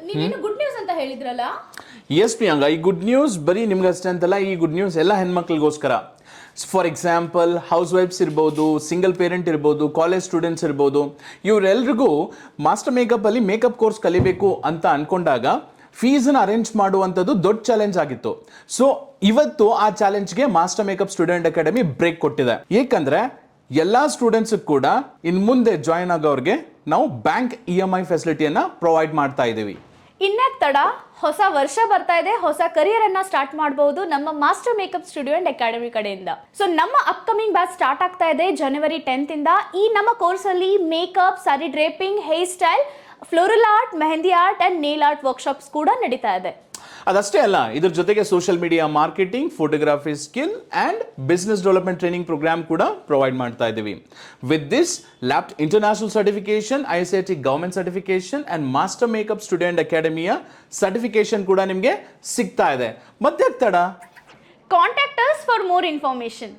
ನೀವೇನು good news ಅಂತ ಹೇಳಿದ್ರಲ್ಲ? ಎಸ್ ಪ್ರಿಯಾಂಗ, ಈ ಗುಡ್ ನ್ಯೂಸ್ ಬರೀ ನಿಮ್ಗಷ್ಟೇ ಅಂತಲ್ಲ, ಈ ಗುಡ್ ನ್ಯೂಸ್ ಎಲ್ಲ ಹೆಣ್ಮಕ್ಳಿಗೋಸ್ಕರ. ಫಾರ್ ಎಕ್ಸಾಂಪಲ್ ಹೌಸ್ ವೈಫ್ಸ್ ಇರ್ಬೋದು, ಸಿಂಗಲ್ ಪೇರೆಂಟ್ ಇರ್ಬೋದು, ಕಾಲೇಜ್ ಸ್ಟೂಡೆಂಟ್ಸ್ ಇರ್ಬೋದು, ಇವರೆಲ್ರಿಗೂ ಮಾಸ್ಟರ್ ಮೇಕಪ್ ಅಲ್ಲಿ ಮೇಕಪ್ ಕೋರ್ಸ್ ಕಲಿಬೇಕು ಅಂತ ಅನ್ಕೊಂಡಾಗ ಫೀಸನ್ನು ಅರೇಂಜ್ ಮಾಡುವಂಥದ್ದು ದೊಡ್ಡ ಚಾಲೆಂಜ್ ಆಗಿತ್ತು. ಸೊ ಇವತ್ತು ಆ ಚಾಲೆಂಜ್ಗೆ Master Makeup Student Academy break ಕೊಟ್ಟಿದೆ. ಏಕೆಂದ್ರೆ ಎಲ್ಲ ಸ್ಟೂಡೆಂಟ್ಸ್ ಕೂಡ ಇನ್ ಮುಂದೆ ಜಾಯಿನ್ ಆಗೋರಿಗೆ ನಾವು ಬ್ಯಾಂಕ್ EMI ಫೆಸಿಲಿಟಿಯನ್ನ ಪ್ರೊವೈಡ್ ಮಾಡ್ತಾ ಇದ್ದೀವಿ. ಇನ್ಯಾಕ್ ತಡ, ಹೊಸ ವರ್ಷ ಬರ್ತಾ ಇದೆ, ಹೊಸ ಕರಿಯರ್ ಅನ್ನ ಸ್ಟಾರ್ಟ್ ಮಾಡಬಹುದು ನಮ್ಮ Master Makeup Studio and Academy ಕಡೆಯಿಂದ. ಸೊ ನಮ್ಮ ಅಪ್ಕಮಿಂಗ್ ಬ್ಯಾಚ್ ಸ್ಟಾರ್ಟ್ ಆಗ್ತಾ ಇದೆ ಜನವರಿ 10th ಇಂದ. ಈ ನಮ್ಮ ಕೋರ್ಸ್ ಅಲ್ಲಿ makeup, sari draping, hair style, floral art, mehndi art and nail art workshops ಕೂಡ ನಡೀತಾ ಇದೆ. ಅದಷ್ಟೇ ಅಲ್ಲ, ಇದ್ರ ಜೊತೆಗೆ social media marketing, photography skill and business development training programme ಕೂಡ ಪ್ರೊವೈಡ್ ಮಾಡ್ತಾ ಇದ್ದೀವಿ. ವಿತ್ ದಿಸ್ ಲ್ಯಾಪ್ಟ್ international certification, ICIT government certification and Master Makeup student ಅಕಾಡೆಮಿಯ ಸರ್ಟಿಫಿಕೇಶನ್ ಕೂಡ ನಿಮಗೆ ಸಿಗ್ತಾ ಇದೆ. ಮತ್ತೆ ತಡ, contact us for more information.